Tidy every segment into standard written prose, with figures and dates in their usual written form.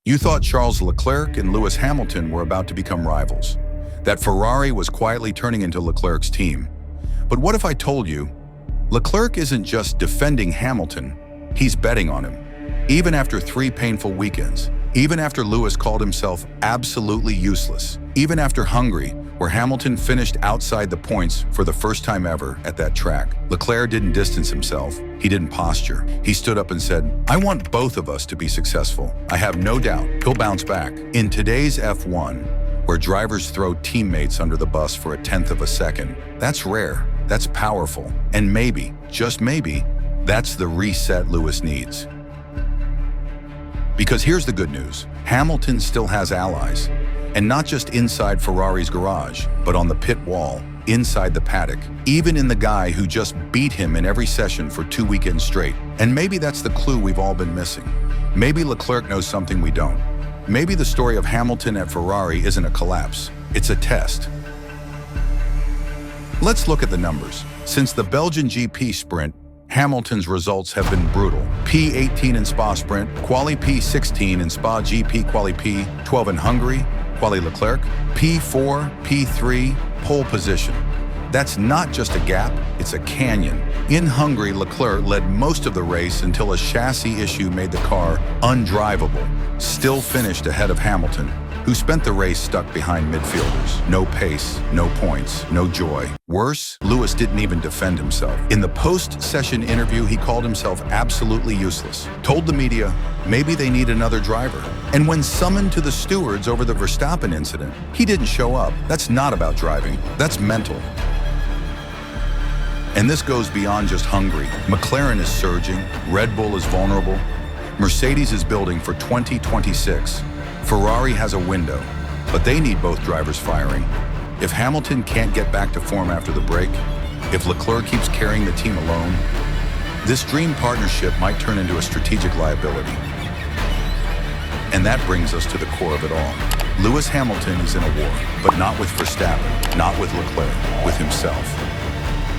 You thought Charles Leclerc and Lewis Hamilton were about to become rivals, that Ferrari was quietly turning into Leclerc's team. But what if I told you, Leclerc isn't just defending Hamilton, he's betting on him. Even after 3 painful weekends, even after Lewis called himself absolutely useless, even after Hungary, where Hamilton finished outside the points for the first time ever at that track, Leclerc didn't distance himself, he didn't posture. He stood up and said, "I want both of us to be successful. I have no doubt he'll bounce back." In today's F1, where drivers throw teammates under the bus for 1/10 of a second, that's rare, that's powerful, and maybe, just maybe, that's the reset Lewis needs. Because here's the good news, Hamilton still has allies, and not just inside Ferrari's garage, but on the pit wall, inside the paddock, even in the guy who just beat him in every session for 2 weekends straight. And maybe that's the clue we've all been missing. Maybe Leclerc knows something we don't. Maybe the story of Hamilton at Ferrari isn't a collapse, it's a test. Let's look at the numbers. Since the Belgian GP sprint, Hamilton's results have been brutal. P18 in Spa Sprint, Quali P16 in Spa GP, Quali P12 in Hungary, Quali Leclerc, P4, P3, pole position. That's not just a gap, it's a canyon. In Hungary, Leclerc led most of the race until a chassis issue made the car undrivable. Still finished ahead of Hamilton, who spent the race stuck behind midfielders. No pace, no points, no joy. Worse, Lewis didn't even defend himself. In the post-session interview, he called himself absolutely useless. Told the media, maybe they need another driver. And when summoned to the stewards over the Verstappen incident, he didn't show up. That's not about driving, that's mental. And this goes beyond just Hungary. McLaren is surging, Red Bull is vulnerable, Mercedes is building for 2026. Ferrari has a window, but they need both drivers firing. If Hamilton can't get back to form after the break, if Leclerc keeps carrying the team alone, this dream partnership might turn into a strategic liability. And that brings us to the core of it all. Lewis Hamilton is in a war, but not with Verstappen, not with Leclerc, with himself.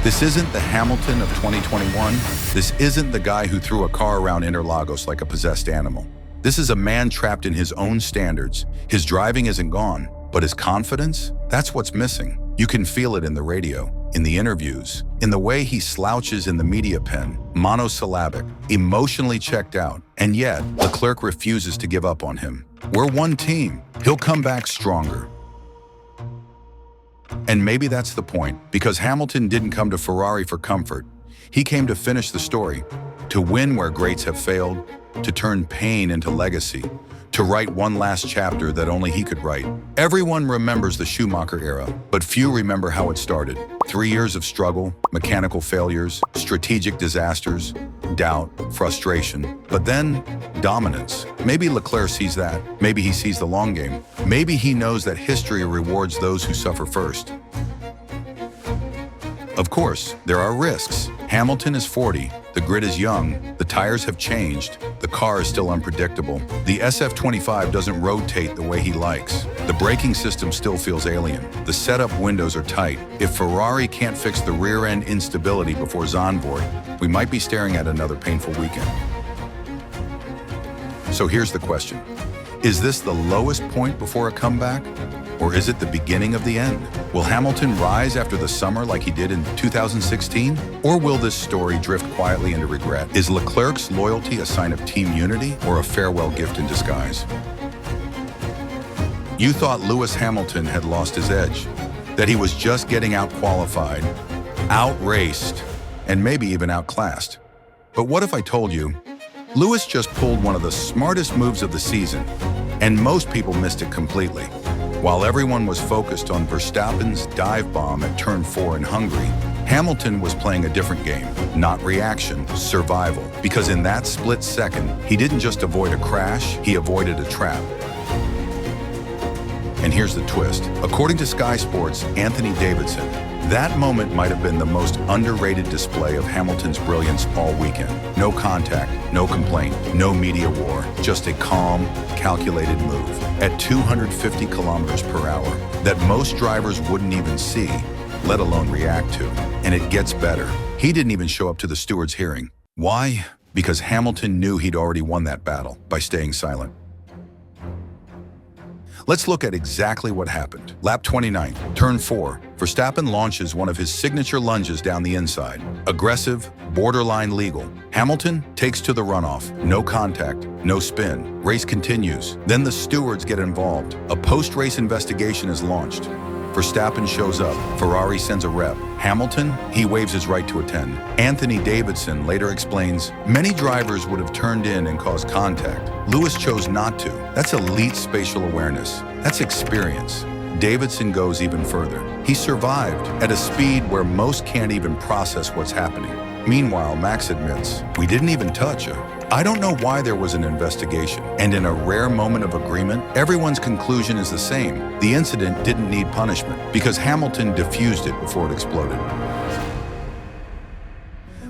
This isn't the Hamilton of 2021. This isn't the guy who threw a car around Interlagos like a possessed animal. This is a man trapped in his own standards. His driving isn't gone, but his confidence, that's what's missing. You can feel it in the radio, in the interviews, in the way he slouches in the media pen, monosyllabic, emotionally checked out. And yet, Leclerc refuses to give up on him. We're one team. He'll come back stronger. And maybe that's the point, because Hamilton didn't come to Ferrari for comfort. He came to finish the story, to win where greats have failed, to turn pain into legacy, to write one last chapter that only he could write. Everyone remembers the Schumacher era, but few remember how it started. 3 years of struggle, mechanical failures, strategic disasters, doubt, frustration, but then dominance. Maybe Leclerc sees that. Maybe he sees the long game. Maybe he knows that history rewards those who suffer first. Of course, there are risks. Hamilton is 40, the grid is young, the tires have changed, the car is still unpredictable. The SF25 doesn't rotate the way he likes. The braking system still feels alien. The setup windows are tight. If Ferrari can't fix the rear-end instability before Zandvoort, we might be staring at another painful weekend. So here's the question. Is this the lowest point before a comeback? Or is it the beginning of the end? Will Hamilton rise after the summer like he did in 2016? Or will this story drift quietly into regret? Is Leclerc's loyalty a sign of team unity or a farewell gift in disguise? You thought Lewis Hamilton had lost his edge, that he was just getting out-qualified, out-raced, and maybe even outclassed. But what if I told you, Lewis just pulled one of the smartest moves of the season, and most people missed it completely. While everyone was focused on Verstappen's dive bomb at turn 4 in Hungary, Hamilton was playing a different game, not reaction, survival. Because in that split second, he didn't just avoid a crash, he avoided a trap. And here's the twist. According to Sky Sports' Anthony Davidson, that moment might have been the most underrated display of Hamilton's brilliance all weekend. No contact, no complaint, no media war, just a calm, calculated move at 250 kilometers per hour that most drivers wouldn't even see, let alone react to. And it gets better. He didn't even show up to the steward's hearing. Why? Because Hamilton knew he'd already won that battle by staying silent. Let's look at exactly what happened. Lap 29, turn 4. Verstappen launches one of his signature lunges down the inside. Aggressive, borderline legal. Hamilton takes to the runoff. No contact, no spin. Race continues. Then the stewards get involved. A post-race investigation is launched. Verstappen shows up. Ferrari sends a rep. Hamilton, he waives his right to attend. Anthony Davidson later explains, many drivers would have turned in and caused contact. Lewis chose not to. That's elite spatial awareness. That's experience. Davidson goes even further. He survived at a speed where most can't even process what's happening. Meanwhile, Max admits, we didn't even touch her. I don't know why there was an investigation, and in a rare moment of agreement, everyone's conclusion is the same. The incident didn't need punishment because Hamilton diffused it before it exploded.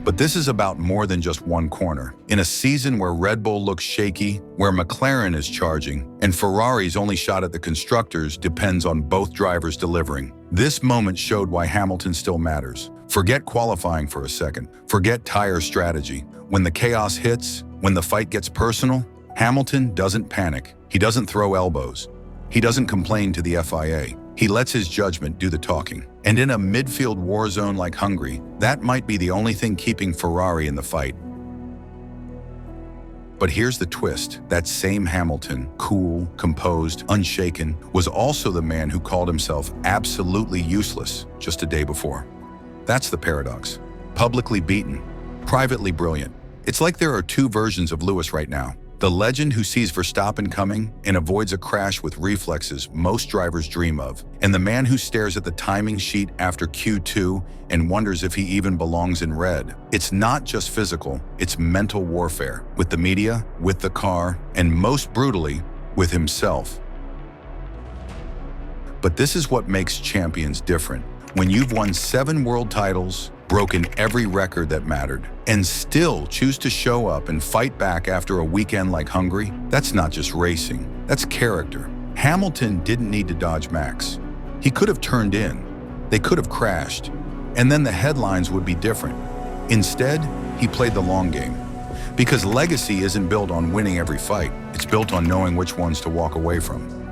But this is about more than just one corner. In a season where Red Bull looks shaky, where McLaren is charging, and Ferrari's only shot at the constructors depends on both drivers delivering, this moment showed why Hamilton still matters. Forget qualifying for a second. Forget tire strategy. When the chaos hits, when the fight gets personal, Hamilton doesn't panic. He doesn't throw elbows. He doesn't complain to the FIA. He lets his judgment do the talking. And in a midfield war zone like Hungary, that might be the only thing keeping Ferrari in the fight. But here's the twist. That same Hamilton, cool, composed, unshaken, was also the man who called himself absolutely useless just a day before. That's the paradox. Publicly beaten, privately brilliant. It's like there are two versions of Lewis right now. The legend who sees Verstappen coming and avoids a crash with reflexes most drivers dream of, and the man who stares at the timing sheet after Q2 and wonders if he even belongs in red. It's not just physical, it's mental warfare, with the media, with the car, and most brutally, with himself. But this is what makes champions different. When you've won 7 world titles, broken every record that mattered, and still choose to show up and fight back after a weekend like Hungary, that's not just racing, that's character. Hamilton didn't need to dodge Max. He could have turned in, they could have crashed, and then the headlines would be different. Instead, he played the long game. Because legacy isn't built on winning every fight, it's built on knowing which ones to walk away from.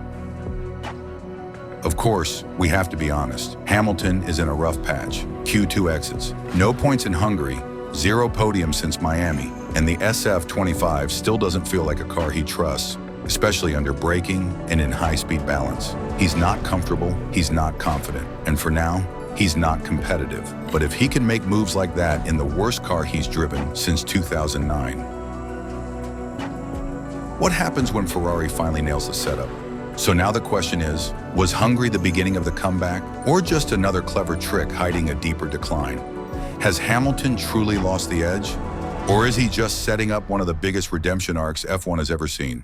Of course, we have to be honest. Hamilton is in a rough patch. Q2 exits. No points in Hungary, 0 podiums since Miami, and the SF25 still doesn't feel like a car he trusts, especially under braking and in high-speed balance. He's not comfortable, he's not confident, and for now, he's not competitive. But if he can make moves like that in the worst car he's driven since 2009. What happens when Ferrari finally nails the setup? So now the question is, was Hungary the beginning of the comeback, or just another clever trick hiding a deeper decline? Has Hamilton truly lost the edge, or is he just setting up one of the biggest redemption arcs F1 has ever seen?